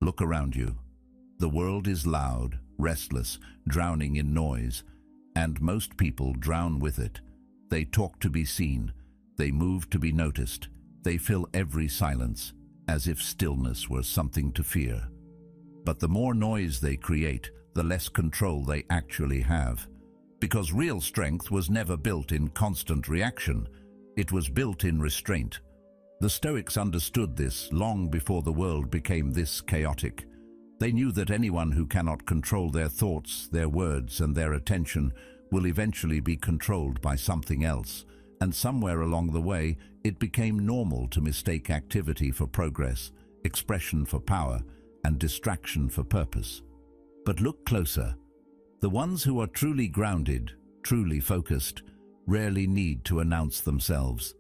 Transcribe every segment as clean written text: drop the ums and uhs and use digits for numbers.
Look around you. The world is loud, restless, drowning in noise, and most people drown with it. They talk to be seen. They move to be noticed. They fill every silence, as if stillness were something to fear. But the more noise they create, the less control they actually have. Because real strength was never built in constant reaction. It was built in restraint. The Stoics understood this long before the world became this chaotic. They knew that anyone who cannot control their thoughts, their words, and their attention will eventually be controlled by something else. And somewhere along the way, it became normal to mistake activity for progress, expression for power, and distraction for purpose. But look closer. The ones who are truly grounded, truly focused, rarely need to announce themselves.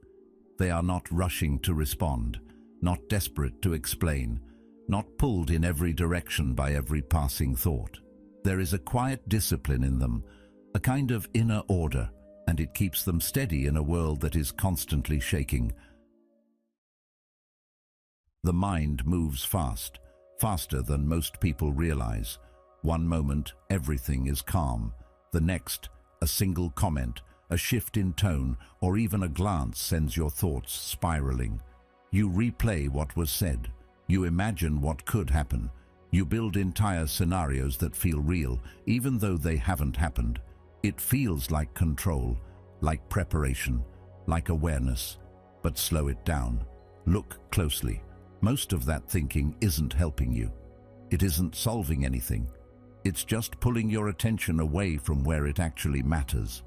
They are not rushing to respond, not desperate to explain, not pulled in every direction by every passing thought. There is a quiet discipline in them, a kind of inner order, and it keeps them steady in a world that is constantly shaking. The mind moves fast, faster than most people realize. One moment, everything is calm. The next, a single comment, a shift in tone, or even a glance sends your thoughts spiraling. You replay what was said. You imagine what could happen. You build entire scenarios that feel real, even though they haven't happened. It feels like control, like preparation, like awareness. But slow it down. Look closely. Most of that thinking isn't helping you. It isn't solving anything. It's just pulling your attention away from where it actually matters.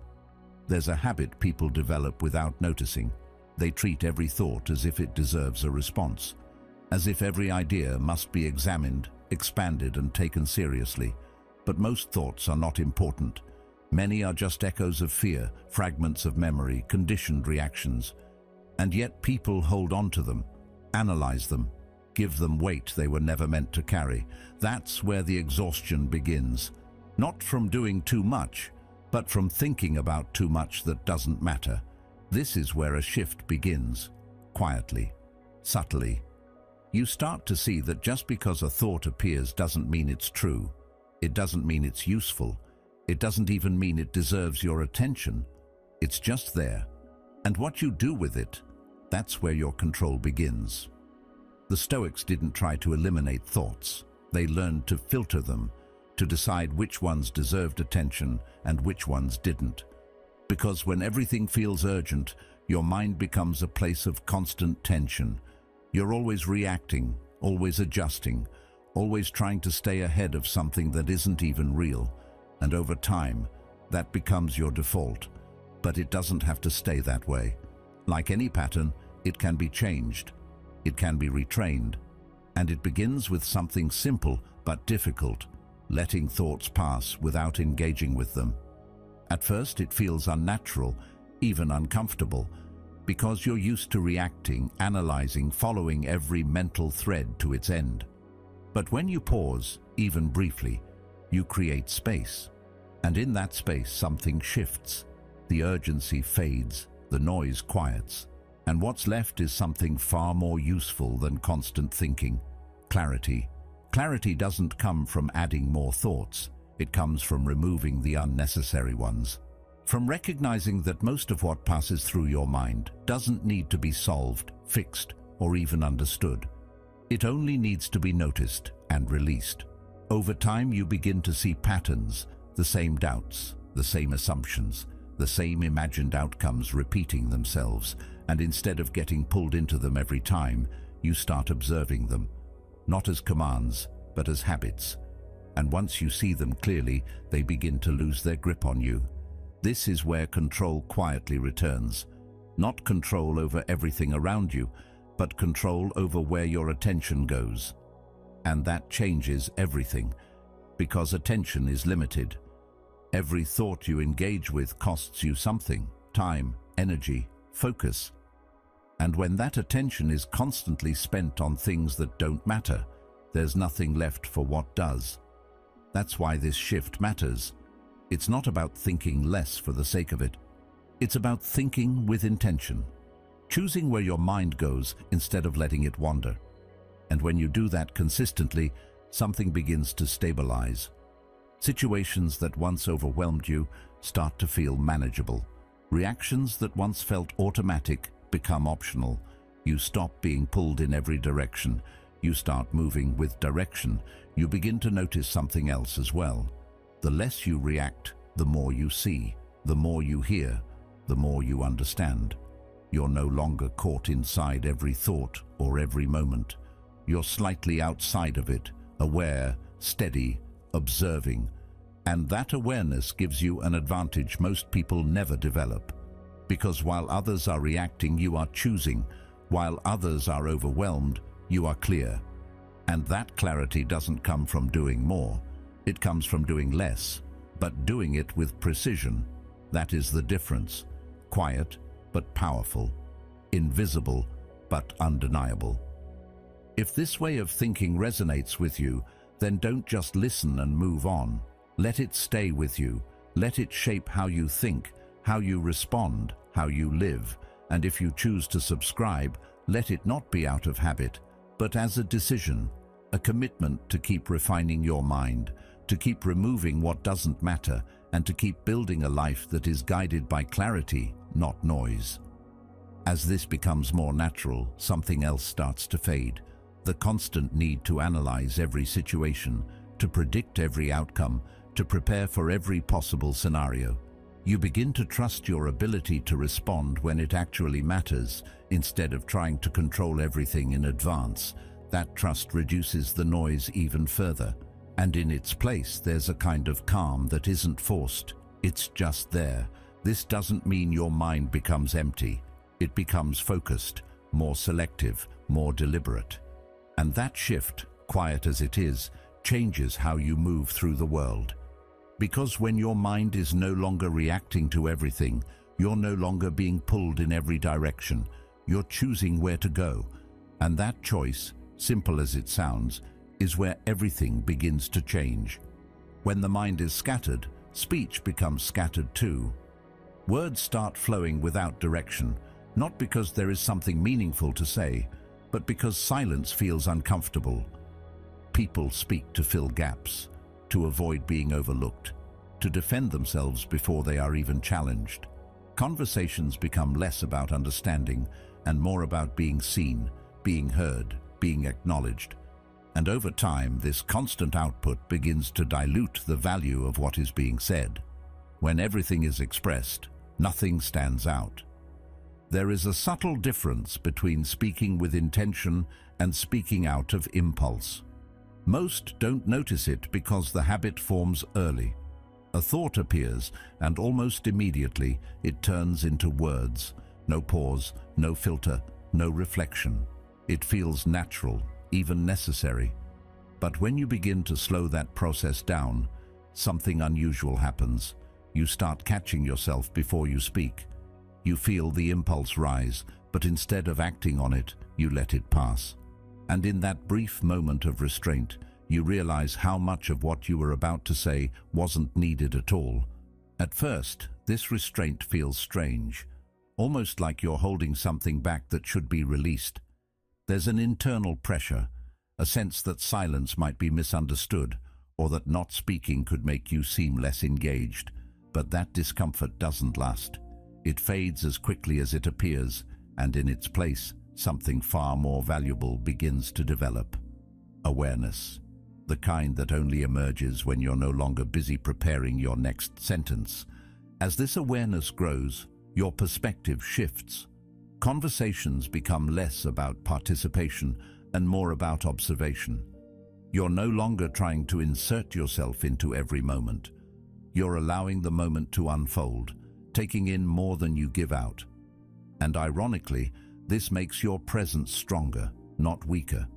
There's a habit people develop without noticing. They treat every thought as if it deserves a response, as if every idea must be examined, expanded, and taken seriously. But most thoughts are not important. Many are just echoes of fear, fragments of memory, conditioned reactions. And yet people hold on to them, analyze them, give them weight they were never meant to carry. That's where the exhaustion begins. Not from doing too much, but from thinking about too much that doesn't matter. This is where a shift begins, quietly, subtly. You start to see that just because a thought appears doesn't mean it's true. It doesn't mean it's useful. It doesn't even mean it deserves your attention. It's just there. And what you do with it, that's where your control begins. The Stoics didn't try to eliminate thoughts. They learned to filter them, to decide which ones deserved attention and which ones didn't. Because when everything feels urgent, your mind becomes a place of constant tension. You're always reacting, always adjusting, always trying to stay ahead of something that isn't even real. And over time, that becomes your default. But it doesn't have to stay that way. Like any pattern, it can be changed. It can be retrained. And it begins with something simple but difficult: letting thoughts pass without engaging with them. At first it feels unnatural, even uncomfortable, because you're used to reacting, analyzing, following every mental thread to its end. But when you pause, even briefly, you create space. And in that space something shifts. The urgency fades, the noise quiets, and what's left is something far more useful than constant thinking: clarity. Clarity doesn't come from adding more thoughts. It comes from removing the unnecessary ones. From recognizing that most of what passes through your mind doesn't need to be solved, fixed, or even understood. It only needs to be noticed and released. Over time you begin to see patterns, the same doubts, the same assumptions, the same imagined outcomes repeating themselves, and instead of getting pulled into them every time, you start observing them, not as commands, but as habits. And once you see them clearly, they begin to lose their grip on you. This is where control quietly returns. Not control over everything around you, but control over where your attention goes. And that changes everything, because attention is limited. Every thought you engage with costs you something: time, energy, focus. And when that attention is constantly spent on things that don't matter, there's nothing left for what does. That's why this shift matters. It's not about thinking less for the sake of it. It's about thinking with intention, choosing where your mind goes instead of letting it wander. And when you do that consistently, something begins to stabilize. Situations that once overwhelmed you start to feel manageable. Reactions that once felt automatic become optional. You stop being pulled in every direction. You start moving with direction. You begin to notice something else as well. The less you react, the more you see, the more you hear, the more you understand. You're no longer caught inside every thought or every moment. You're slightly outside of it, aware, steady, observing. And that awareness gives you an advantage most people never develop. Because while others are reacting, you are choosing. While others are overwhelmed, you are clear. And that clarity doesn't come from doing more. It comes from doing less, but doing it with precision. That is the difference. Quiet, but powerful. Invisible, but undeniable. If this way of thinking resonates with you, then don't just listen and move on. Let it stay with you. Let it shape how you think, how you respond, how you live. And if you choose to subscribe, let it not be out of habit, but as a decision, a commitment to keep refining your mind, to keep removing what doesn't matter, and to keep building a life that is guided by clarity, not noise. As this becomes more natural, something else starts to fade. The constant need to analyze every situation, to predict every outcome, to prepare for every possible scenario. You begin to trust your ability to respond when it actually matters, instead of trying to control everything in advance. That trust reduces the noise even further. And in its place, there's a kind of calm that isn't forced. It's just there. This doesn't mean your mind becomes empty. It becomes focused, more selective, more deliberate. And that shift, quiet as it is, changes how you move through the world. Because when your mind is no longer reacting to everything, you're no longer being pulled in every direction. You're choosing where to go. And that choice, simple as it sounds, is where everything begins to change. When the mind is scattered, speech becomes scattered too. Words start flowing without direction, not because there is something meaningful to say, but because silence feels uncomfortable. People speak to fill gaps, to avoid being overlooked, to defend themselves before they are even challenged. Conversations become less about understanding and more about being seen, being heard, being acknowledged. And over time, this constant output begins to dilute the value of what is being said. When everything is expressed, nothing stands out. There is a subtle difference between speaking with intention and speaking out of impulse. Most don't notice it because the habit forms early. A thought appears, and almost immediately it turns into words. No pause, no filter, no reflection. It feels natural, even necessary. But when you begin to slow that process down, something unusual happens. You start catching yourself before you speak. You feel the impulse rise, but instead of acting on it, you let it pass. And in that brief moment of restraint, you realize how much of what you were about to say wasn't needed at all. At first, this restraint feels strange, almost like you're holding something back that should be released. There's an internal pressure, a sense that silence might be misunderstood, or that not speaking could make you seem less engaged. But that discomfort doesn't last. It fades as quickly as it appears, and in its place, something far more valuable begins to develop. Awareness. The kind that only emerges when you're no longer busy preparing your next sentence. As this awareness grows, your perspective shifts. Conversations become less about participation and more about observation. You're no longer trying to insert yourself into every moment. You're allowing the moment to unfold, taking in more than you give out. And ironically, this makes your presence stronger, not weaker.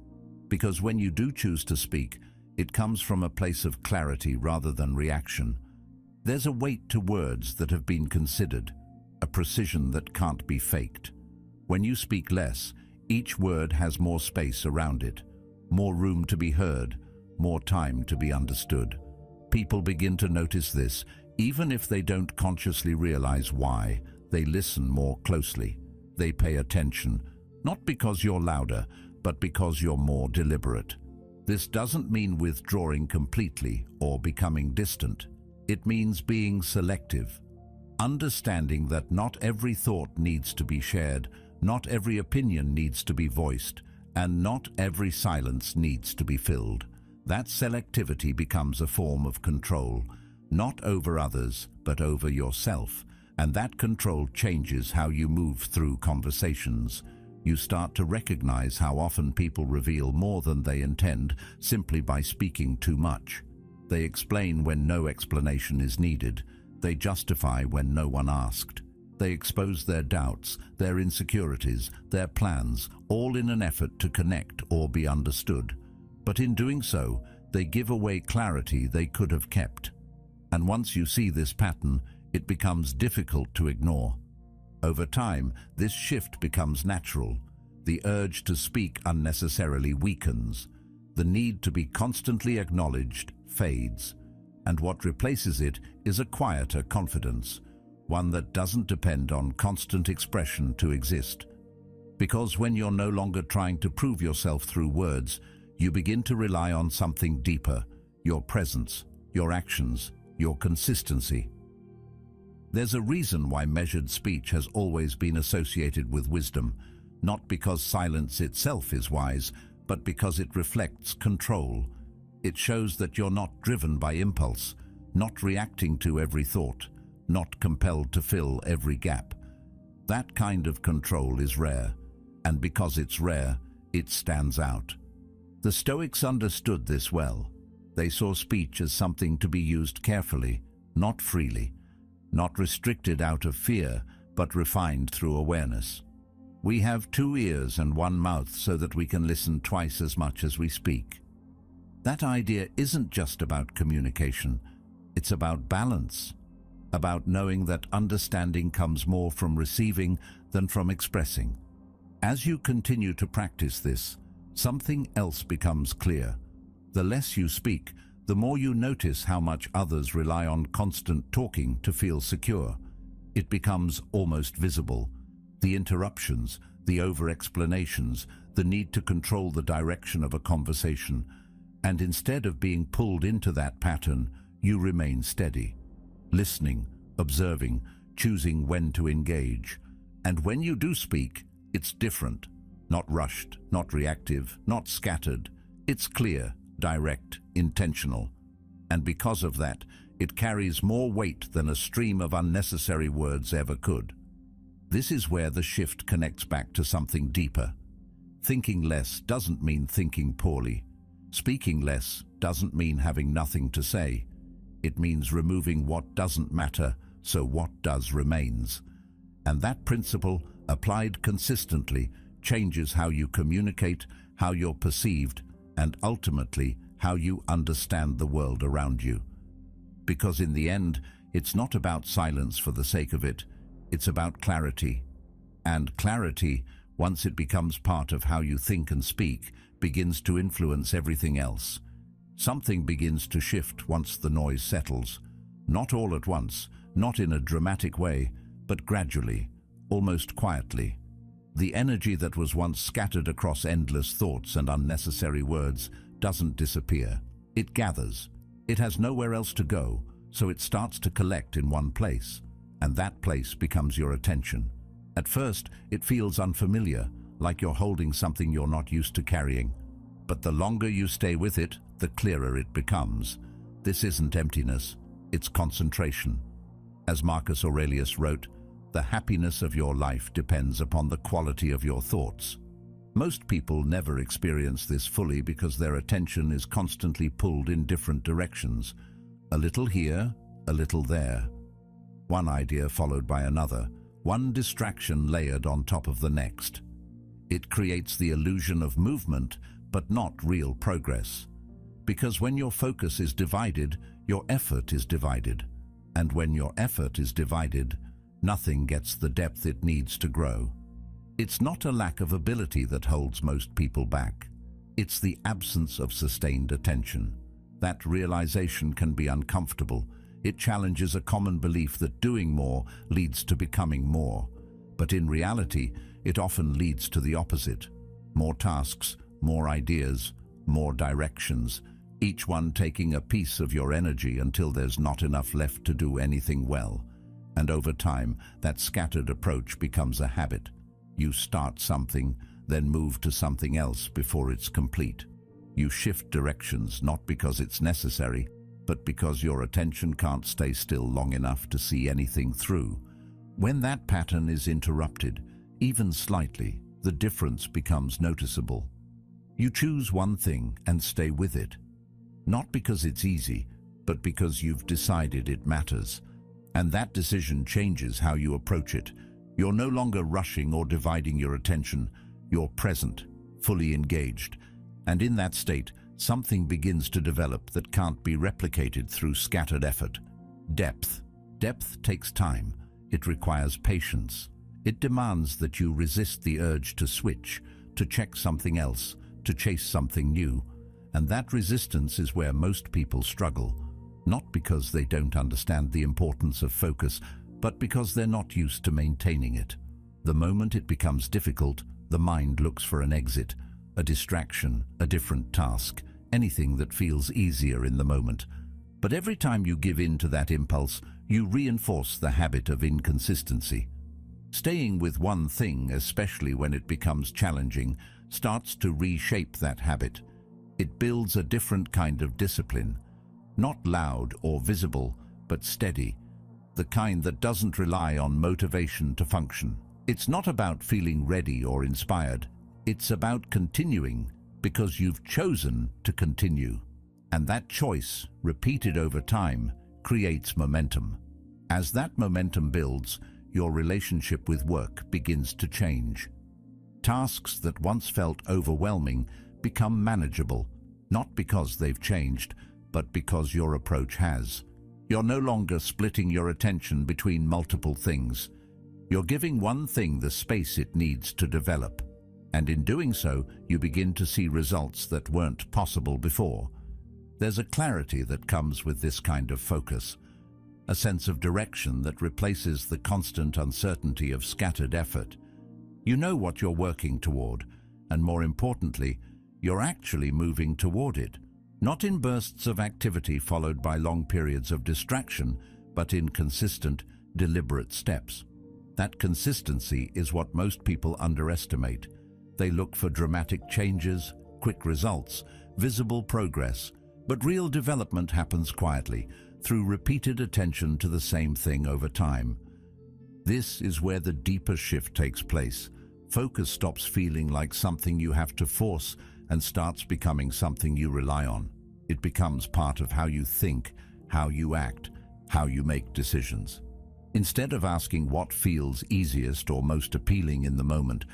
Because when you do choose to speak, it comes from a place of clarity rather than reaction. There's a weight to words that have been considered, a precision that can't be faked. When you speak less, each word has more space around it, more room to be heard, more time to be understood. People begin to notice this, even if they don't consciously realize why. They listen more closely. They pay attention, not because you're louder, but because you're more deliberate. This doesn't mean withdrawing completely or becoming distant. It means being selective, understanding that not every thought needs to be shared, not every opinion needs to be voiced, and not every silence needs to be filled. That selectivity becomes a form of control, not over others, but over yourself, and that control changes how you move through conversations. You start to recognize how often people reveal more than they intend simply by speaking too much. They explain when no explanation is needed. They justify when no one asked. They expose their doubts, their insecurities, their plans, all in an effort to connect or be understood. But in doing so, they give away clarity they could have kept. And once you see this pattern, it becomes difficult to ignore. Over time, this shift becomes natural. The urge to speak unnecessarily weakens. The need to be constantly acknowledged fades. And what replaces it is a quieter confidence, one that doesn't depend on constant expression to exist. Because when you're no longer trying to prove yourself through words, you begin to rely on something deeper: your presence, your actions, your consistency. There's a reason why measured speech has always been associated with wisdom, not because silence itself is wise, but because it reflects control. It shows that you're not driven by impulse, not reacting to every thought, not compelled to fill every gap. That kind of control is rare, and because it's rare, it stands out. The Stoics understood this well. They saw speech as something to be used carefully, not freely. Not restricted out of fear, but refined through awareness. We have 2 ears and 1 mouth so that we can listen twice as much as we speak. That idea isn't just about communication. It's about balance, about knowing that understanding comes more from receiving than from expressing. As you continue to practice this, something else becomes clear. The less you speak, the more you notice how much others rely on constant talking to feel secure. It becomes almost visible. The interruptions, the over-explanations, the need to control the direction of a conversation. And instead of being pulled into that pattern, you remain steady, listening, observing, choosing when to engage. And when you do speak, it's different. Not rushed, not reactive, not scattered. It's clear, direct, intentional. And because of that, it carries more weight than a stream of unnecessary words ever could. This is where the shift connects back to something deeper. Thinking less doesn't mean thinking poorly. Speaking less doesn't mean having nothing to say. It means removing what doesn't matter so what does remains. And that principle, applied consistently, changes how you communicate, how you're perceived, and ultimately how you understand the world around you. Because in the end, it's not about silence for the sake of it, it's about clarity. And clarity, once it becomes part of how you think and speak, begins to influence everything else. Something begins to shift once the noise settles. Not all at once, not in a dramatic way, but gradually, almost quietly. The energy that was once scattered across endless thoughts and unnecessary words doesn't disappear. It gathers. It has nowhere else to go, so it starts to collect in one place, and that place becomes your attention. At first, it feels unfamiliar, like you're holding something you're not used to carrying. But the longer you stay with it, the clearer it becomes. This isn't emptiness, it's concentration. As Marcus Aurelius wrote, "The happiness of your life depends upon the quality of your thoughts." Most people never experience this fully because their attention is constantly pulled in different directions. A little here, a little there. One idea followed by another, one distraction layered on top of the next. It creates the illusion of movement, but not real progress. Because when your focus is divided, your effort is divided. And when your effort is divided, nothing gets the depth it needs to grow. It's not a lack of ability that holds most people back. It's the absence of sustained attention. That realization can be uncomfortable. It challenges a common belief that doing more leads to becoming more. But in reality, it often leads to the opposite. More tasks, more ideas, more directions, each one taking a piece of your energy until there's not enough left to do anything well. And over time, that scattered approach becomes a habit. You start something, then move to something else before it's complete. You shift directions not because it's necessary, but because your attention can't stay still long enough to see anything through. When that pattern is interrupted, even slightly, the difference becomes noticeable. You choose one thing and stay with it. Not because it's easy, but because you've decided it matters. And that decision changes how you approach it. You're no longer rushing or dividing your attention. You're present, fully engaged. And in that state, something begins to develop that can't be replicated through scattered effort. Depth. Depth takes time. It requires patience. It demands that you resist the urge to switch, to check something else, to chase something new. And that resistance is where most people struggle, not because they don't understand the importance of focus, but because they're not used to maintaining it. The moment it becomes difficult, the mind looks for an exit, a distraction, a different task, anything that feels easier in the moment. But every time you give in to that impulse, you reinforce the habit of inconsistency. Staying with one thing, especially when it becomes challenging, starts to reshape that habit. It builds a different kind of discipline, not loud or visible, but steady, the kind that doesn't rely on motivation to function. It's not about feeling ready or inspired. It's about continuing because you've chosen to continue. And that choice, repeated over time, creates momentum. As that momentum builds, your relationship with work begins to change. Tasks that once felt overwhelming become manageable, not because they've changed, but because your approach has. You're no longer splitting your attention between multiple things. You're giving one thing the space it needs to develop. And in doing so, you begin to see results that weren't possible before. There's a clarity that comes with this kind of focus, a sense of direction that replaces the constant uncertainty of scattered effort. You know what you're working toward, and more importantly, you're actually moving toward it, not in bursts of activity followed by long periods of distraction, but in consistent, deliberate steps. That consistency is what most people underestimate. They look for dramatic changes, quick results, visible progress, but real development happens quietly, through repeated attention to the same thing over time. This is where the deeper shift takes place. Focus stops feeling like something you have to force and starts becoming something you rely on. It becomes part of how you think, how you act, how you make decisions. Instead of asking what feels easiest or most appealing in the moment,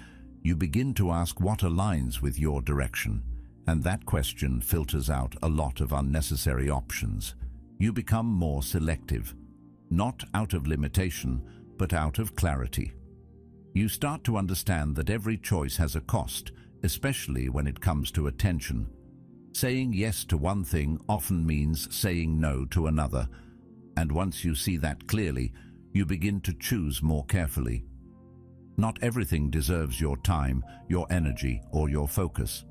you begin to ask what aligns with your direction. And that question filters out a lot of unnecessary options. You become more selective, not out of limitation, but out of clarity. You start to understand that every choice has a cost, especially when it comes to attention. Saying yes to one thing often means saying no to another, and once you see that clearly, you begin to choose more carefully. Not everything deserves your time, your energy, or your focus.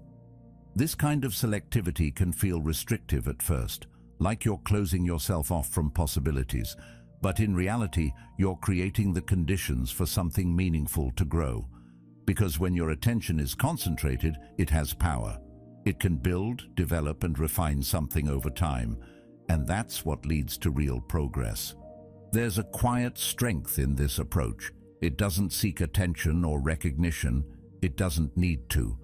This kind of selectivity can feel restrictive at first, like you're closing yourself off from possibilities, but in reality, you're creating the conditions for something meaningful to grow. Because when your attention is concentrated, it has power. It can build, develop, and refine something over time, and that's what leads to real progress. There's a quiet strength in this approach. It doesn't seek attention or recognition. It doesn't need to,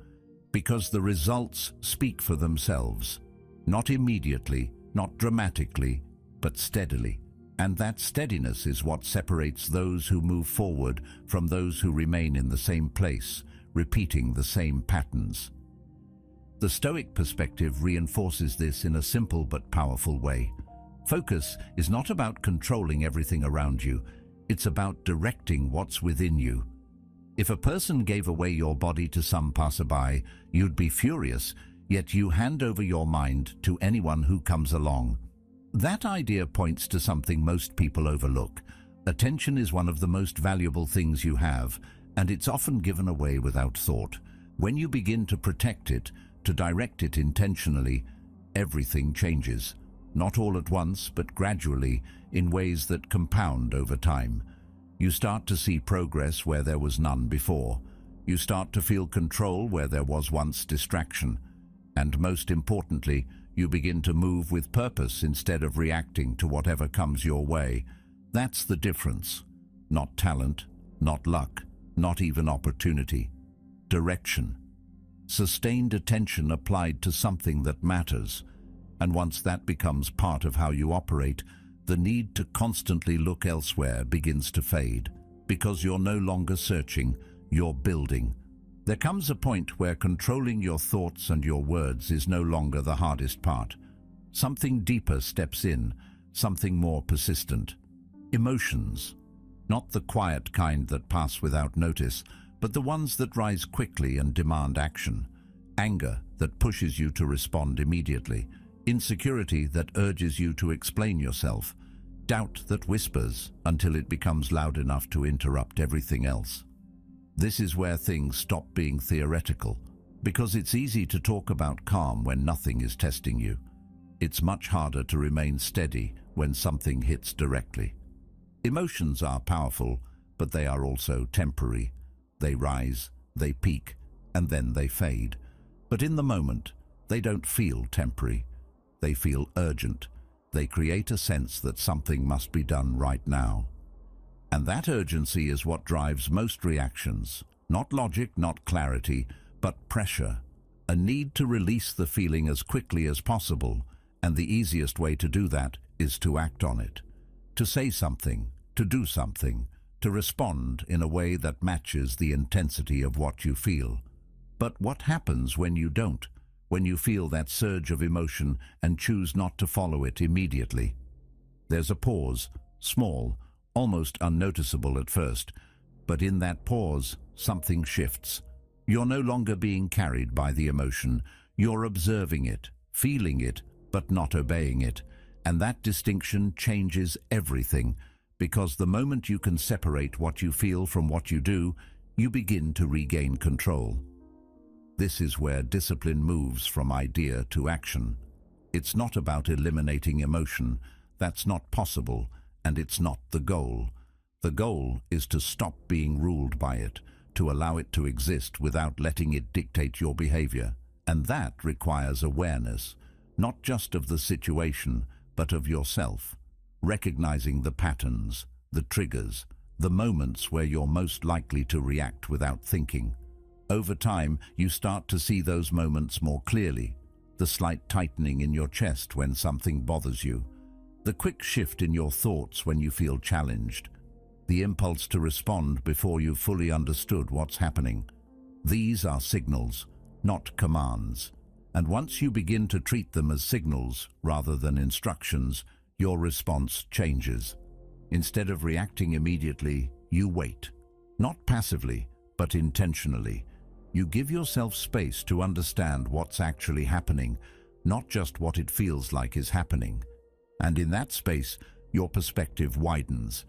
because the results speak for themselves. Not immediately, not dramatically, but steadily. And that steadiness is what separates those who move forward from those who remain in the same place, repeating the same patterns. The Stoic perspective reinforces this in a simple but powerful way. Focus is not about controlling everything around you. It's about directing what's within you. If a person gave away your body to some passerby, you'd be furious, yet you hand over your mind to anyone who comes along. That idea points to something most people overlook. Attention is one of the most valuable things you have, and it's often given away without thought. When you begin to protect it, to direct it intentionally, everything changes. Not all at once, but gradually, in ways that compound over time. You start to see progress where there was none before. You start to feel control where there was once distraction. And most importantly, you begin to move with purpose instead of reacting to whatever comes your way. That's the difference. Not talent, not luck, not even opportunity. Direction. Sustained attention applied to something that matters. And once that becomes part of how you operate, the need to constantly look elsewhere begins to fade. Because you're no longer searching, you're building. There comes a point where controlling your thoughts and your words is no longer the hardest part. Something deeper steps in, something more persistent. Emotions. Not the quiet kind that pass without notice, but the ones that rise quickly and demand action. Anger that pushes you to respond immediately. Insecurity that urges you to explain yourself. Doubt that whispers until it becomes loud enough to interrupt everything else. This is where things stop being theoretical, because it's easy to talk about calm when nothing is testing you. It's much harder to remain steady when something hits directly. Emotions are powerful, but they are also temporary. They rise, they peak, and then they fade. But in the moment, they don't feel temporary. They feel urgent. They create a sense that something must be done right now. And that urgency is what drives most reactions. Not logic, not clarity, but pressure. A need to release the feeling as quickly as possible, and the easiest way to do that is to act on it. To say something, to do something, to respond in a way that matches the intensity of what you feel. But what happens when you don't? When you feel that surge of emotion and choose not to follow it immediately? There's a pause, small, almost unnoticeable at first, but in that pause, something shifts. You're no longer being carried by the emotion. You're observing it, feeling it, but not obeying it. And that distinction changes everything, because the moment you can separate what you feel from what you do, you begin to regain control. This is where discipline moves from idea to action. It's not about eliminating emotion. That's not possible, and it's not the goal. The goal is to stop being ruled by it, to allow it to exist without letting it dictate your behavior. And that requires awareness, not just of the situation, but of yourself. Recognizing the patterns, the triggers, the moments where you're most likely to react without thinking. Over time, you start to see those moments more clearly. The slight tightening in your chest when something bothers you. The quick shift in your thoughts when you feel challenged. The impulse to respond before you've fully understood what's happening. These are signals, not commands. And once you begin to treat them as signals rather than instructions, your response changes. Instead of reacting immediately, you wait. Not passively, but intentionally. You give yourself space to understand what's actually happening, not just what it feels like is happening. And in that space, your perspective widens.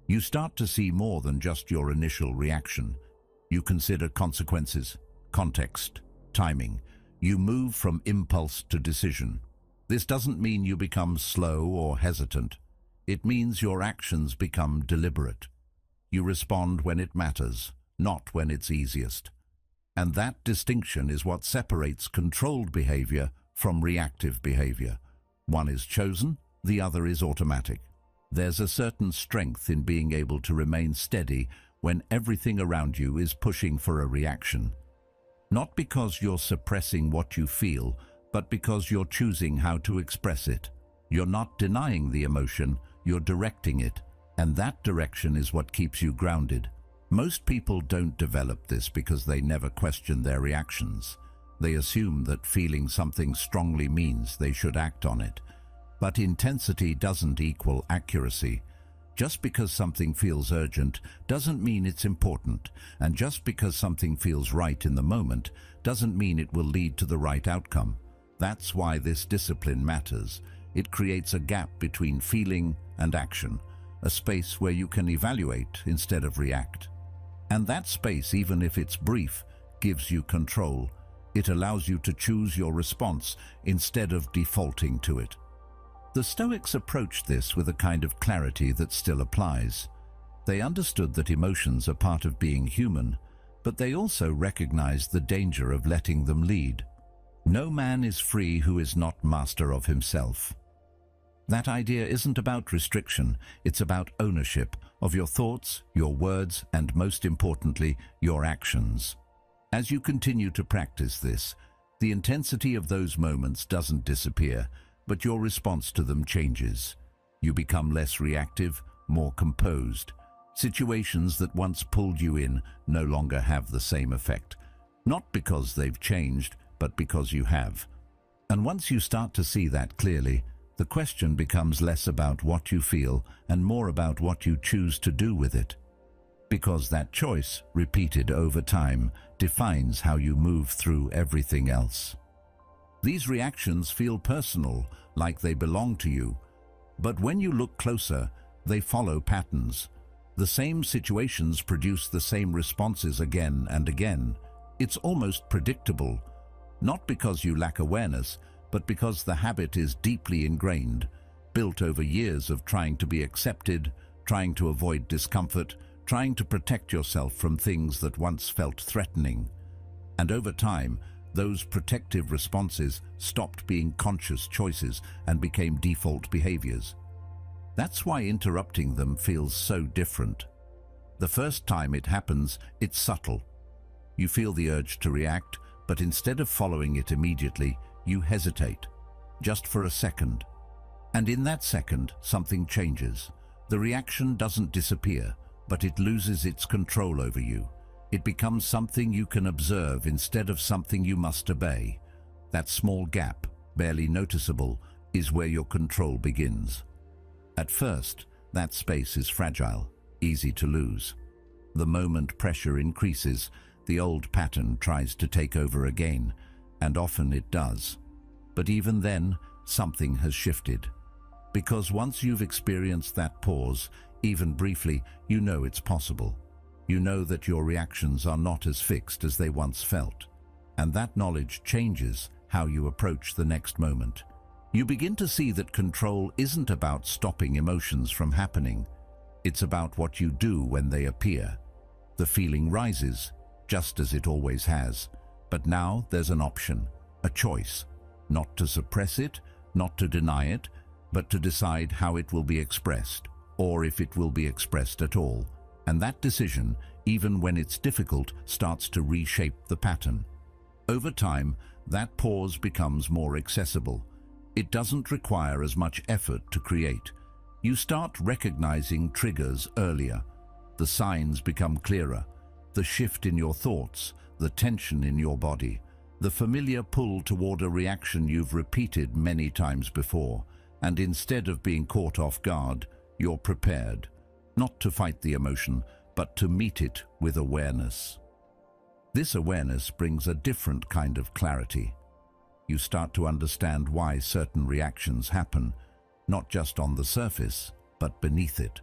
You start to see more than just your initial reaction. You consider consequences, context, timing. You move from impulse to decision. This doesn't mean you become slow or hesitant. It means your actions become deliberate. You respond when it matters, not when it's easiest. And that distinction is what separates controlled behavior from reactive behavior. One is chosen, the other is automatic. There's a certain strength in being able to remain steady when everything around you is pushing for a reaction. Not because you're suppressing what you feel, but because you're choosing how to express it. You're not denying the emotion, you're directing it, and that direction is what keeps you grounded. Most people don't develop this because they never question their reactions. They assume that feeling something strongly means they should act on it. But intensity doesn't equal accuracy. Just because something feels urgent doesn't mean it's important, and just because something feels right in the moment doesn't mean it will lead to the right outcome. That's why this discipline matters. It creates a gap between feeling and action, a space where you can evaluate instead of react. And that space, even if it's brief, gives you control. It allows you to choose your response instead of defaulting to it. The Stoics approached this with a kind of clarity that still applies. They understood that emotions are part of being human, but they also recognized the danger of letting them lead. No man is free who is not master of himself. That idea isn't about restriction, it's about ownership of your thoughts, your words, and most importantly, your actions. As you continue to practice this, the intensity of those moments doesn't disappear, but your response to them changes. You become less reactive, more composed. Situations that once pulled you in no longer have the same effect. Not because they've changed, but because you have. And once you start to see that clearly, the question becomes less about what you feel and more about what you choose to do with it. Because that choice, repeated over time, defines how you move through everything else. These reactions feel personal, like they belong to you. But when you look closer, they follow patterns. The same situations produce the same responses again and again. It's almost predictable, not because you lack awareness, but because the habit is deeply ingrained, built over years of trying to be accepted, trying to avoid discomfort, trying to protect yourself from things that once felt threatening. And over time, those protective responses stopped being conscious choices and became default behaviors. That's why interrupting them feels so different. The first time it happens, it's subtle. You feel the urge to react, but instead of following it immediately, you hesitate, just for a second. And in that second, something changes. The reaction doesn't disappear, but it loses its control over you. It becomes something you can observe instead of something you must obey. That small gap, barely noticeable, is where your control begins. At first, that space is fragile, easy to lose. The moment pressure increases, the old pattern tries to take over again, and often it does. But even then, something has shifted. Because once you've experienced that pause, even briefly, you know it's possible. You know that your reactions are not as fixed as they once felt. And that knowledge changes how you approach the next moment. You begin to see that control isn't about stopping emotions from happening. It's about what you do when they appear. The feeling rises, just as it always has. But now there's an option, a choice, not to suppress it, not to deny it, but to decide how it will be expressed, or if it will be expressed at all. And that decision, even when it's difficult, starts to reshape the pattern. Over time, that pause becomes more accessible. It doesn't require as much effort to create. You start recognizing triggers earlier. The signs become clearer. The shift in your thoughts, the tension in your body, the familiar pull toward a reaction you've repeated many times before, and instead of being caught off guard, you're prepared, not to fight the emotion, but to meet it with awareness. This awareness brings a different kind of clarity. You start to understand why certain reactions happen, not just on the surface, but beneath it.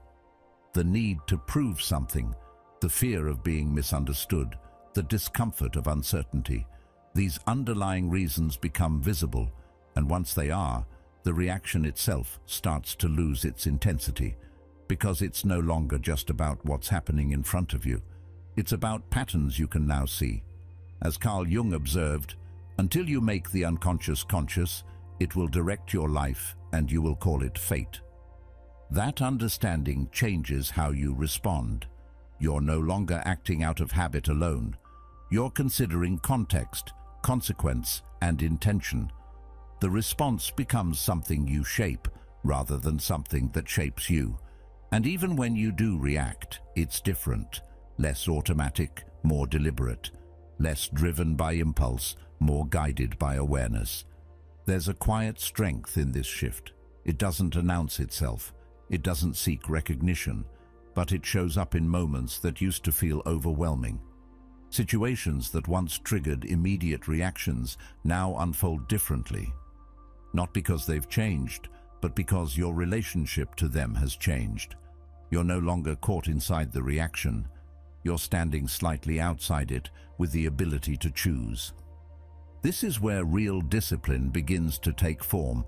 The need to prove something, the fear of being misunderstood, the discomfort of uncertainty. These underlying reasons become visible, and once they are, the reaction itself starts to lose its intensity, because it's no longer just about what's happening in front of you. It's about patterns you can now see. As Carl Jung observed, until you make the unconscious conscious, it will direct your life and you will call it fate. That understanding changes how you respond. You're no longer acting out of habit alone. You're considering context, consequence, and intention. The response becomes something you shape, rather than something that shapes you. And even when you do react, it's different, less automatic, more deliberate, less driven by impulse, more guided by awareness. There's a quiet strength in this shift. It doesn't announce itself. It doesn't seek recognition, but it shows up in moments that used to feel overwhelming. Situations that once triggered immediate reactions now unfold differently. Not because they've changed, but because your relationship to them has changed. You're no longer caught inside the reaction. you're standing slightly outside it with the ability to choose. This is where real discipline begins to take form,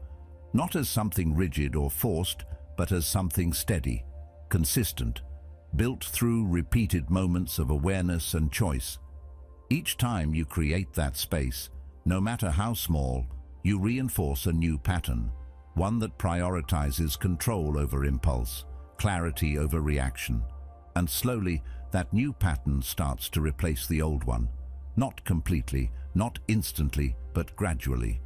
not as something rigid or forced, but as something steady, consistent, built through repeated moments of awareness and choice. Each time you create that space, no matter how small, you reinforce a new pattern, one that prioritizes control over impulse, clarity over reaction, and slowly that new pattern starts to replace the old one. Not completely, not instantly, but gradually.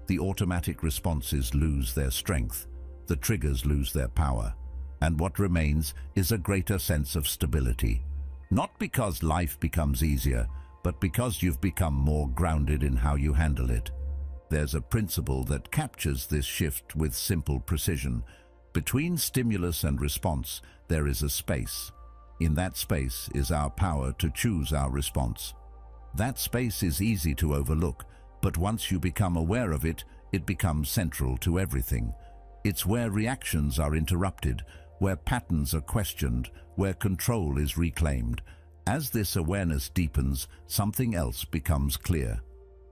The automatic responses lose their strength, the triggers lose their power, and what remains is a greater sense of stability. Not because life becomes easier, but because you've become more grounded in how you handle it. There's a principle that captures this shift with simple precision. Between stimulus and response, there is a space. In that space is our power to choose our response. That space is easy to overlook, but once you become aware of it, it becomes central to everything. It's where reactions are interrupted, where patterns are questioned, where control is reclaimed. As this awareness deepens, something else becomes clear.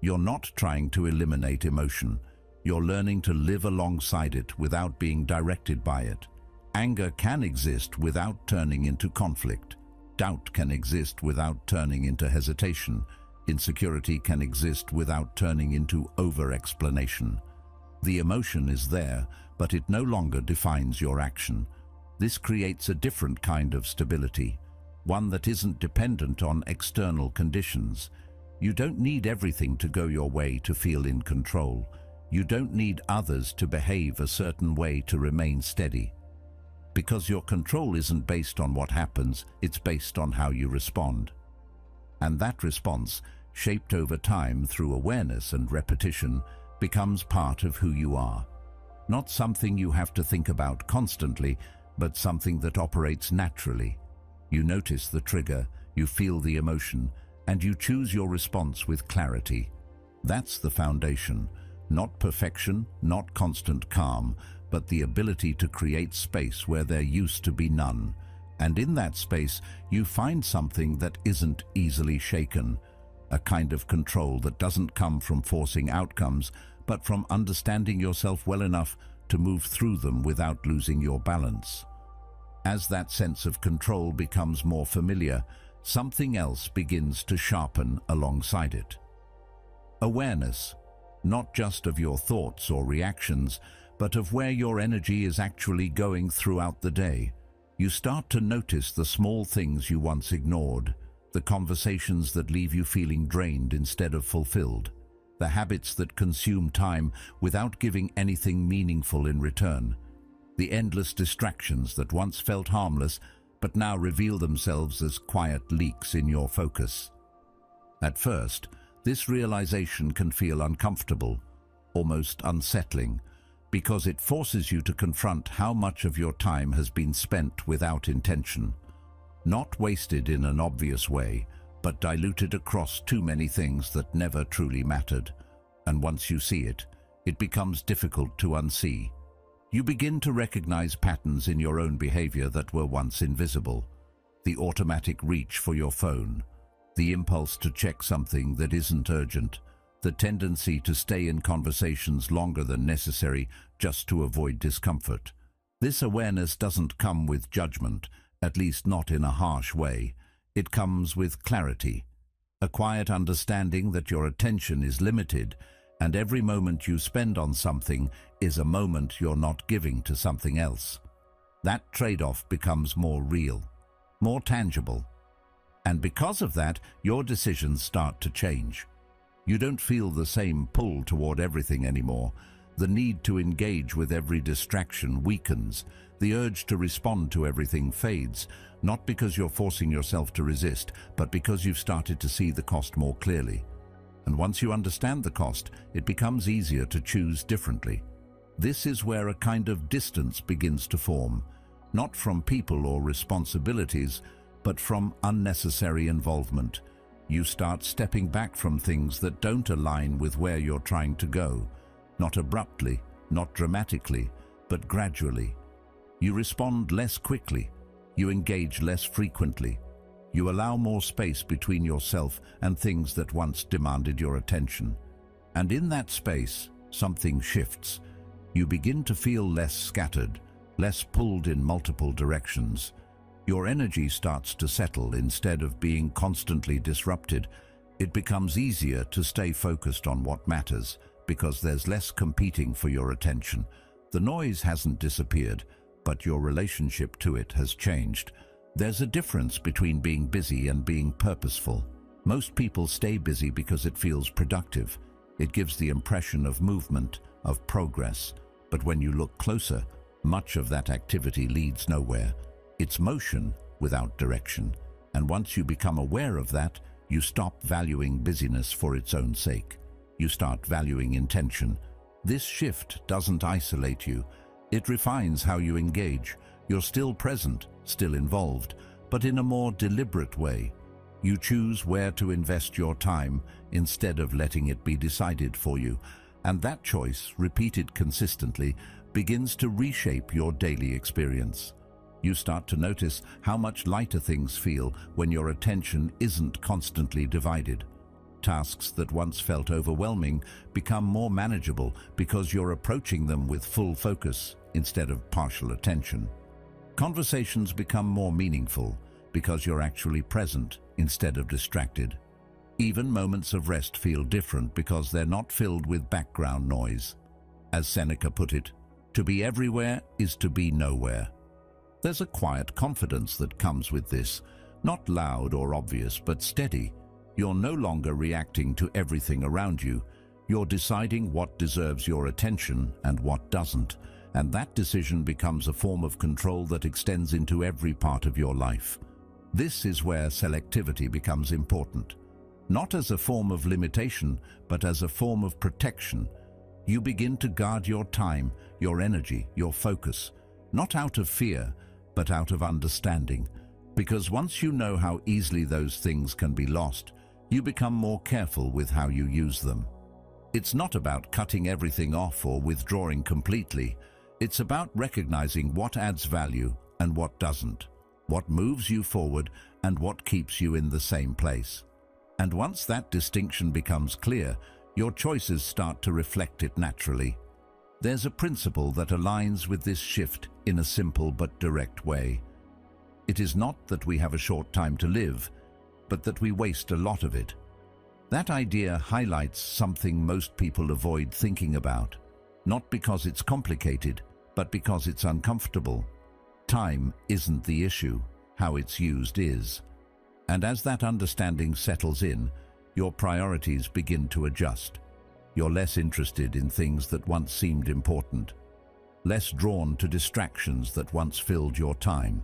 You're not trying to eliminate emotion. You're learning to live alongside it without being directed by it. Anger can exist without turning into conflict. Doubt can exist without turning into hesitation. Insecurity can exist without turning into over-explanation. The emotion is there, but it no longer defines your action. This creates a different kind of stability, one that isn't dependent on external conditions. You don't need everything to go your way to feel in control. You don't need others to behave a certain way to remain steady. Because your control isn't based on what happens, it's based on how you respond. And that response, shaped over time through awareness and repetition, becomes part of who you are. Not something you have to think about constantly, but something that operates naturally. You notice the trigger, you feel the emotion, and you choose your response with clarity. That's the foundation. Not perfection, not constant calm, but the ability to create space where there used to be none. And in that space, you find something that isn't easily shaken, a kind of control that doesn't come from forcing outcomes, but from understanding yourself well enough to move through them without losing your balance. As that sense of control becomes more familiar, something else begins to sharpen alongside it. Awareness, not just of your thoughts or reactions, but of where your energy is actually going throughout the day. You start to notice the small things you once ignored, the conversations that leave you feeling drained instead of fulfilled, the habits that consume time without giving anything meaningful in return, the endless distractions that once felt harmless but now reveal themselves as quiet leaks in your focus. At first, this realization can feel uncomfortable, almost unsettling, because it forces you to confront how much of your time has been spent without intention. Not wasted in an obvious way, but diluted across too many things that never truly mattered. And once you see it, it becomes difficult to unsee. You begin to recognize patterns in your own behavior that were once invisible. The automatic reach for your phone, the impulse to check something that isn't urgent, the tendency to stay in conversations longer than necessary just to avoid discomfort. This awareness doesn't come with judgment, at least not in a harsh way. It comes with clarity, a quiet understanding that your attention is limited, and every moment you spend on something is a moment you're not giving to something else. That trade-off becomes more real, more tangible. And because of that, your decisions start to change. You don't feel the same pull toward everything anymore. The need to engage with every distraction weakens. The urge to respond to everything fades, not because you're forcing yourself to resist, but because you've started to see the cost more clearly. And once you understand the cost, it becomes easier to choose differently. This is where a kind of distance begins to form, not from people or responsibilities, but from unnecessary involvement. You start stepping back from things that don't align with where you're trying to go, not abruptly, not dramatically, but gradually. You respond less quickly, you engage less frequently, You allow more space between yourself and things that once demanded your attention. And in that space, something shifts. You begin to feel less scattered, less pulled in multiple directions. Your energy starts to settle instead of being constantly disrupted. It becomes easier to stay focused on what matters because there's less competing for your attention. The noise hasn't disappeared, but your relationship to it has changed. There's a difference between being busy and being purposeful. Most people stay busy because it feels productive. It gives the impression of movement, of progress. But when you look closer, much of that activity leads nowhere. It's motion without direction. And once you become aware of that, you stop valuing busyness for its own sake. You start valuing intention. This shift doesn't isolate you. It refines how you engage. You're still present, still involved, but in a more deliberate way. You choose where to invest your time instead of letting it be decided for you. And that choice, repeated consistently, begins to reshape your daily experience. You start to notice how much lighter things feel when your attention isn't constantly divided. Tasks that once felt overwhelming become more manageable because you're approaching them with full focus instead of partial attention. Conversations become more meaningful because you're actually present instead of distracted. Even moments of rest feel different because they're not filled with background noise. As Seneca put it, to be everywhere is to be nowhere. There's a quiet confidence that comes with this, not loud or obvious, but steady. You're no longer reacting to everything around you. You're deciding what deserves your attention and what doesn't. And that decision becomes a form of control that extends into every part of your life. This is where selectivity becomes important. Not as a form of limitation, but as a form of protection. You begin to guard your time, your energy, your focus, not out of fear, but out of understanding. Because once you know how easily those things can be lost, you become more careful with how you use them. It's not about cutting everything off or withdrawing completely. It's about recognizing what adds value and what doesn't, what moves you forward and what keeps you in the same place. And once that distinction becomes clear, your choices start to reflect it naturally. There's a principle that aligns with this shift in a simple but direct way. It is not that we have a short time to live, but that we waste a lot of it. That idea highlights something most people avoid thinking about, not because it's complicated, but because it's uncomfortable. Time isn't the issue, how it's used is. And as that understanding settles in, your priorities begin to adjust. You're less interested in things that once seemed important, less drawn to distractions that once filled your time,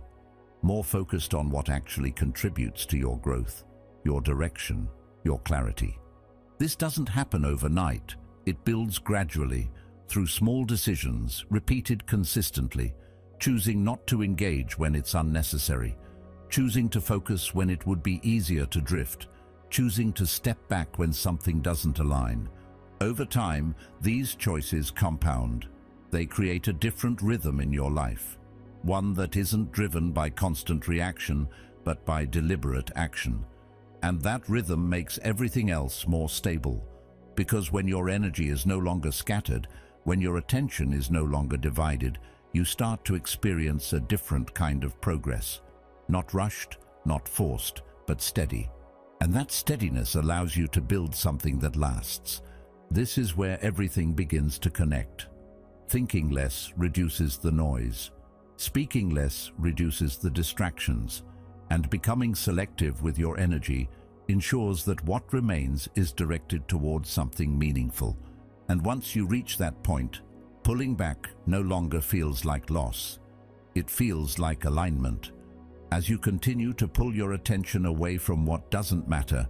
more focused on what actually contributes to your growth, your direction, your clarity. This doesn't happen overnight. It builds gradually, through small decisions, repeated consistently, choosing not to engage when it's unnecessary, choosing to focus when it would be easier to drift, choosing to step back when something doesn't align. Over time, these choices compound. They create a different rhythm in your life, one that isn't driven by constant reaction, but by deliberate action. And that rhythm makes everything else more stable, because when your energy is no longer scattered, when your attention is no longer divided, you start to experience a different kind of progress. Not rushed, not forced, but steady. And that steadiness allows you to build something that lasts. This is where everything begins to connect. Thinking less reduces the noise. Speaking less reduces the distractions. And becoming selective with your energy ensures that what remains is directed towards something meaningful. And once you reach that point, pulling back no longer feels like loss. It feels like alignment. As you continue to pull your attention away from what doesn't matter,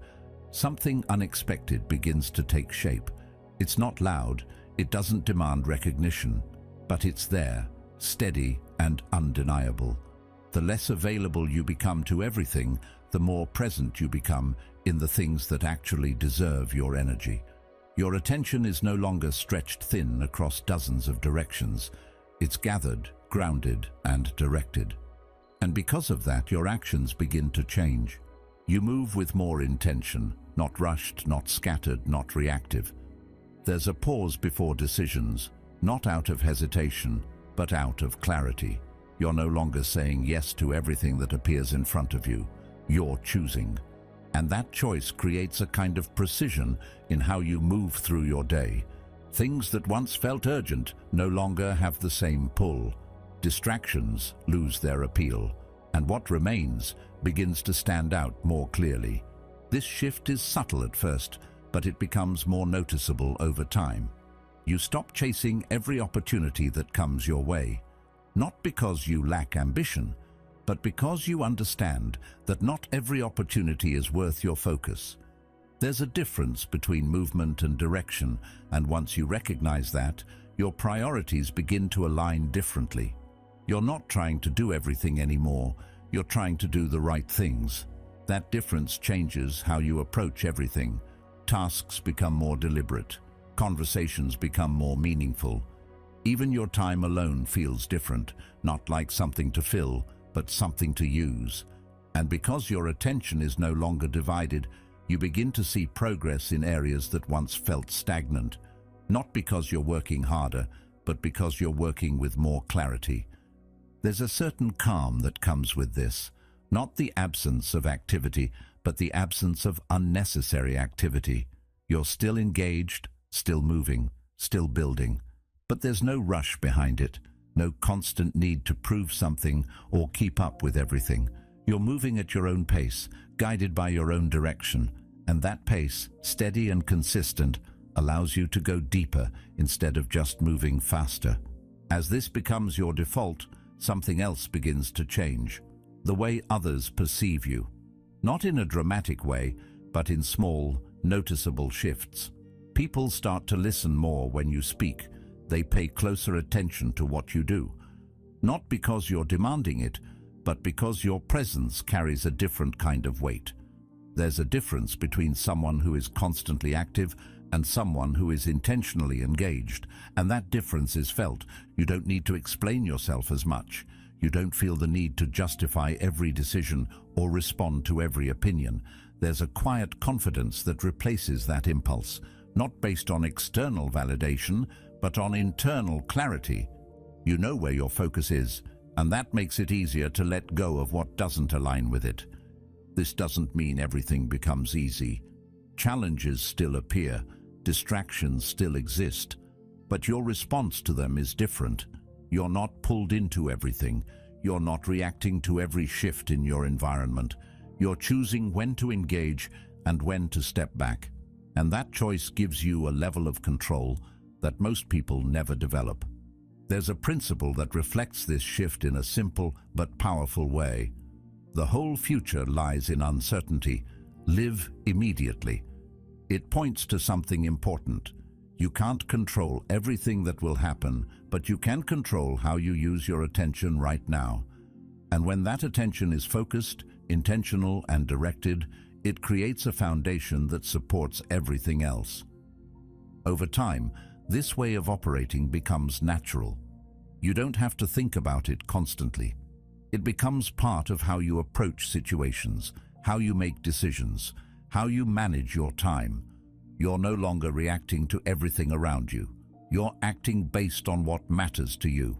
something unexpected begins to take shape. It's not loud, it doesn't demand recognition, but it's there, steady and undeniable. The less available you become to everything, the more present you become in the things that actually deserve your energy. Your attention is no longer stretched thin across dozens of directions. It's gathered, grounded, and directed. And because of that, your actions begin to change. You move with more intention, not rushed, not scattered, not reactive. There's a pause before decisions, not out of hesitation, but out of clarity. You're no longer saying yes to everything that appears in front of you. You're choosing. And that choice creates a kind of precision in how you move through your day. Things that once felt urgent no longer have the same pull. Distractions lose their appeal, and what remains begins to stand out more clearly. This shift is subtle at first, but it becomes more noticeable over time. You stop chasing every opportunity that comes your way, not because you lack ambition, but because you understand that not every opportunity is worth your focus. There's a difference between movement and direction, and once you recognize that, your priorities begin to align differently. You're not trying to do everything anymore, you're trying to do the right things. That difference changes how you approach everything. Tasks become more deliberate, conversations become more meaningful. Even your time alone feels different, not like something to fill, but something to use. And because your attention is no longer divided, you begin to see progress in areas that once felt stagnant, not because you're working harder, but because you're working with more clarity. There's a certain calm that comes with this, not the absence of activity, but the absence of unnecessary activity. You're still engaged, still moving, still building, but there's no rush behind it, no constant need to prove something or keep up with everything. You're moving at your own pace, guided by your own direction, and that pace, steady and consistent, allows you to go deeper instead of just moving faster. As this becomes your default, something else begins to change. The way others perceive you. Not in a dramatic way, but in small, noticeable shifts. People start to listen more when you speak. They pay closer attention to what you do. Not because you're demanding it, but because your presence carries a different kind of weight. There's a difference between someone who is constantly active and someone who is intentionally engaged, and that difference is felt. You don't need to explain yourself as much. You don't feel the need to justify every decision or respond to every opinion. There's a quiet confidence that replaces that impulse, not based on external validation, but on internal clarity. You know where your focus is, and that makes it easier to let go of what doesn't align with it. This doesn't mean everything becomes easy. Challenges still appear, distractions still exist, but your response to them is different. You're not pulled into everything. You're not reacting to every shift in your environment. You're choosing when to engage and when to step back. And that choice gives you a level of control that most people never develop. There's a principle that reflects this shift in a simple but powerful way. The whole future lies in uncertainty. Live immediately. It points to something important. You can't control everything that will happen, but you can control how you use your attention right now. And when that attention is focused, intentional, and directed, it creates a foundation that supports everything else. Over time, this way of operating becomes natural. You don't have to think about it constantly. It becomes part of how you approach situations, how you make decisions, how you manage your time. You're no longer reacting to everything around you. You're acting based on what matters to you.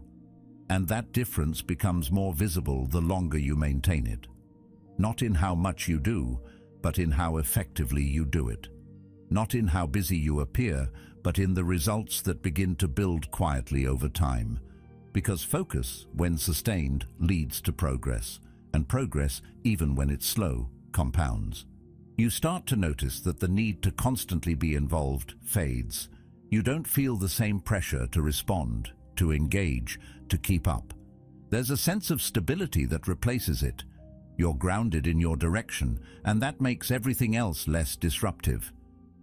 And that difference becomes more visible the longer you maintain it. Not in how much you do, but in how effectively you do it. Not in how busy you appear, but in the results that begin to build quietly over time. Because focus, when sustained, leads to progress, and progress, even when it's slow, compounds. You start to notice that the need to constantly be involved fades. You don't feel the same pressure to respond, to engage, to keep up. There's a sense of stability that replaces it. You're grounded in your direction, and that makes everything else less disruptive.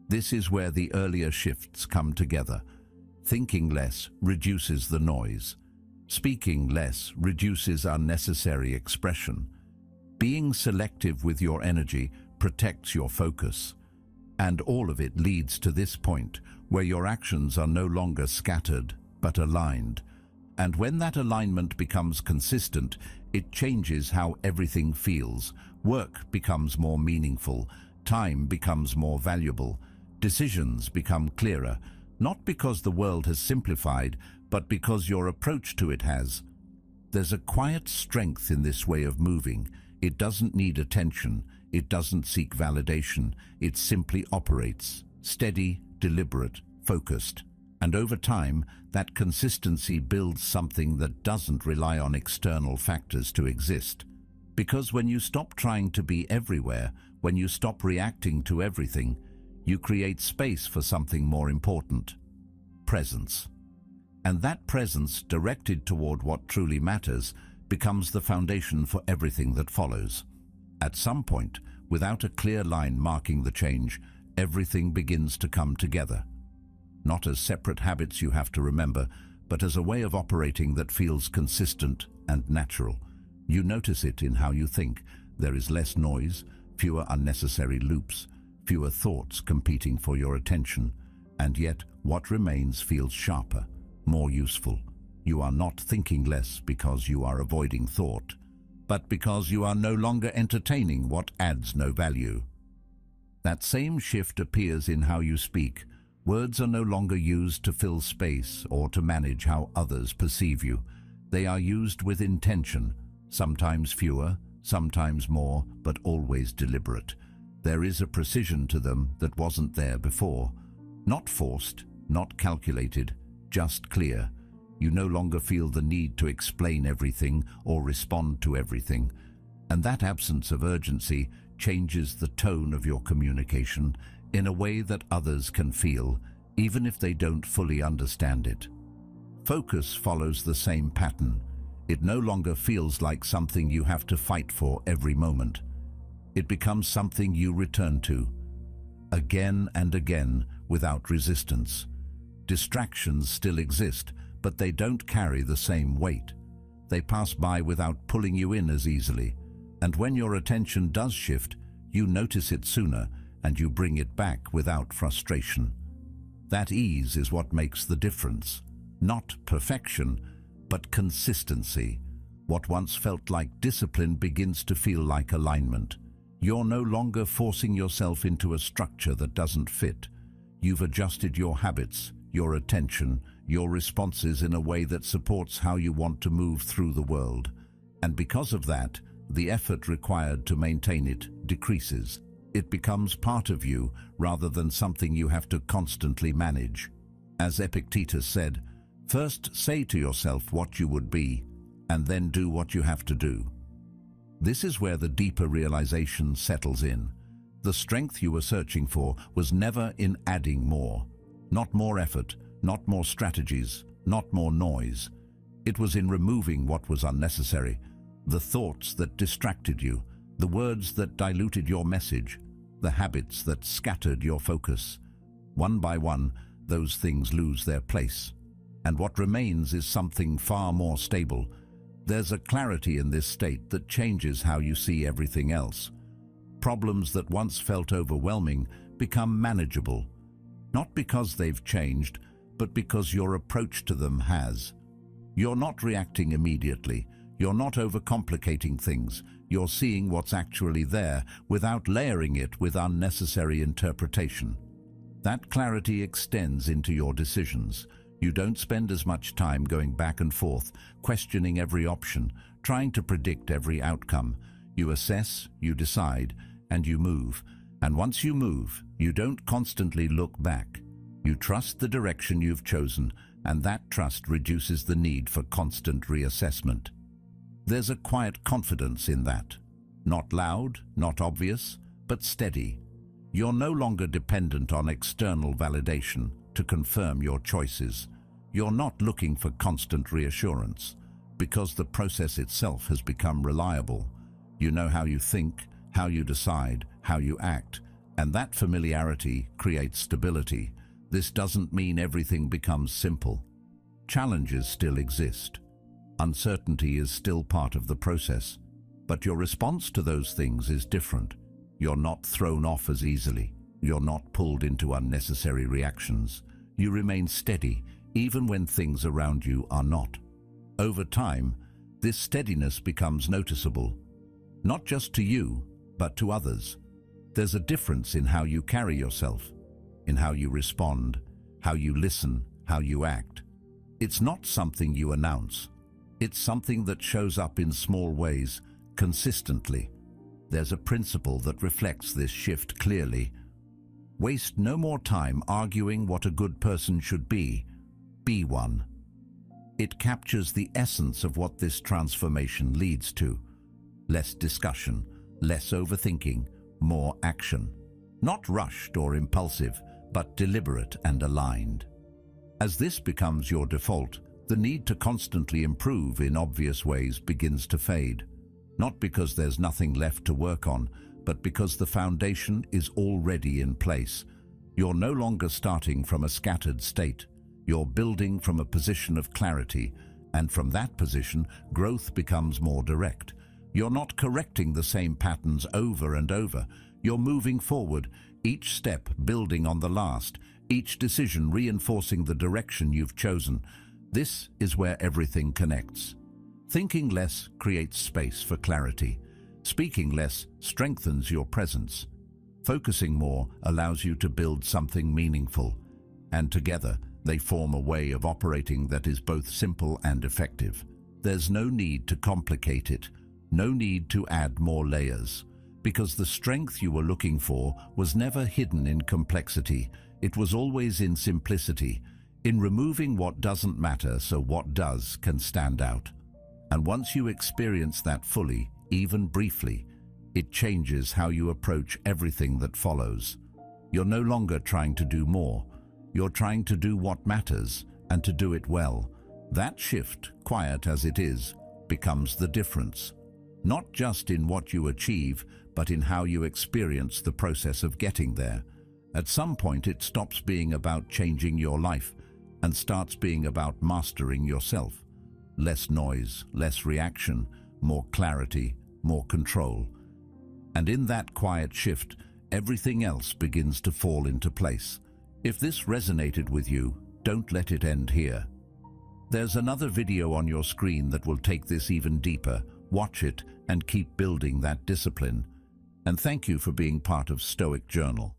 This is where the earlier shifts come together. Thinking less reduces the noise. Speaking less reduces unnecessary expression. Being selective with your energy protects your focus. And all of it leads to this point, where your actions are no longer scattered, but aligned. And when that alignment becomes consistent, it changes how everything feels. Work becomes more meaningful, time becomes more valuable, decisions become clearer, not because the world has simplified, but because your approach to it has. There's a quiet strength in this way of moving. It doesn't need attention, it doesn't seek validation, it simply operates, steady, deliberate, focused. And over time, that consistency builds something that doesn't rely on external factors to exist. Because when you stop trying to be everywhere, when you stop reacting to everything, you create space for something more important: presence. And that presence, directed toward what truly matters, becomes the foundation for everything that follows. At some point, without a clear line marking the change, everything begins to come together. Not as separate habits you have to remember, but as a way of operating that feels consistent and natural. You notice it in how you think. There is less noise, fewer unnecessary loops, fewer thoughts competing for your attention, and yet what remains feels sharper, more useful. You are not thinking less because you are avoiding thought, but because you are no longer entertaining what adds no value. That same shift appears in how you speak. Words are no longer used to fill space or to manage how others perceive you. They are used with intention, sometimes fewer, sometimes more, but always deliberate. There is a precision to them that wasn't there before. Not forced, not calculated, just clear. You no longer feel the need to explain everything or respond to everything. And that absence of urgency changes the tone of your communication in a way that others can feel, even if they don't fully understand it. Focus follows the same pattern. It no longer feels like something you have to fight for every moment. It becomes something you return to, again and again, without resistance. Distractions still exist, but they don't carry the same weight. They pass by without pulling you in as easily. And when your attention does shift, you notice it sooner, and you bring it back without frustration. That ease is what makes the difference. Not perfection, but consistency. What once felt like discipline begins to feel like alignment. You're no longer forcing yourself into a structure that doesn't fit. You've adjusted your habits, your attention, your responses in a way that supports how you want to move through the world. And because of that, the effort required to maintain it decreases. It becomes part of you rather than something you have to constantly manage. As Epictetus said, first say to yourself what you would be, and then do what you have to do. This is where the deeper realization settles in. The strength you were searching for was never in adding more. Not more effort, not more strategies, not more noise. It was in removing what was unnecessary, the thoughts that distracted you, the words that diluted your message, the habits that scattered your focus. One by one, those things lose their place. And what remains is something far more stable. There's a clarity in this state that changes how you see everything else. Problems that once felt overwhelming become manageable, not because they've changed, but because your approach to them has. You're not reacting immediately. You're not overcomplicating things. You're seeing what's actually there without layering it with unnecessary interpretation. That clarity extends into your decisions. You don't spend as much time going back and forth, questioning every option, trying to predict every outcome. You assess, you decide, and you move. And once you move, you don't constantly look back. You trust the direction you've chosen, and that trust reduces the need for constant reassessment. There's a quiet confidence in that. Not loud, not obvious, but steady. You're no longer dependent on external validation to confirm your choices. You're not looking for constant reassurance, because the process itself has become reliable. You know how you think, how you decide, how you act, and that familiarity creates stability. This doesn't mean everything becomes simple. Challenges still exist. Uncertainty is still part of the process, but your response to those things is different. You're not thrown off as easily. You're not pulled into unnecessary reactions. You remain steady, even when things around you are not. Over time, this steadiness becomes noticeable, not just to you, but to others. There's a difference in how you carry yourself, in how you respond, how you listen, how you act. It's not something you announce. It's something that shows up in small ways, consistently. There's a principle that reflects this shift clearly. Waste no more time arguing what a good person should be. Be one. It captures the essence of what this transformation leads to. Less discussion, less overthinking, more action. Not rushed or impulsive, but deliberate and aligned. As this becomes your default, the need to constantly improve in obvious ways begins to fade. Not because there's nothing left to work on, but because the foundation is already in place. You're no longer starting from a scattered state. You're building from a position of clarity, and from that position, growth becomes more direct. You're not correcting the same patterns over and over. You're moving forward, each step building on the last, each decision reinforcing the direction you've chosen. This is where everything connects. Thinking less creates space for clarity. Speaking less strengthens your presence. Focusing more allows you to build something meaningful. And together, they form a way of operating that is both simple and effective. There's no need to complicate it, no need to add more layers, because the strength you were looking for was never hidden in complexity. It was always in simplicity, in removing what doesn't matter so what does can stand out. And once you experience that fully, even briefly, it changes how you approach everything that follows. You're no longer trying to do more. You're trying to do what matters, and to do it well. That shift, quiet as it is, becomes the difference. Not just in what you achieve, but in how you experience the process of getting there. At some point, it stops being about changing your life and starts being about mastering yourself. Less noise, less reaction, more clarity, more control. And in that quiet shift, everything else begins to fall into place. If this resonated with you, don't let it end here. There's another video on your screen that will take this even deeper. Watch it and keep building that discipline. And thank you for being part of Stoic Journal.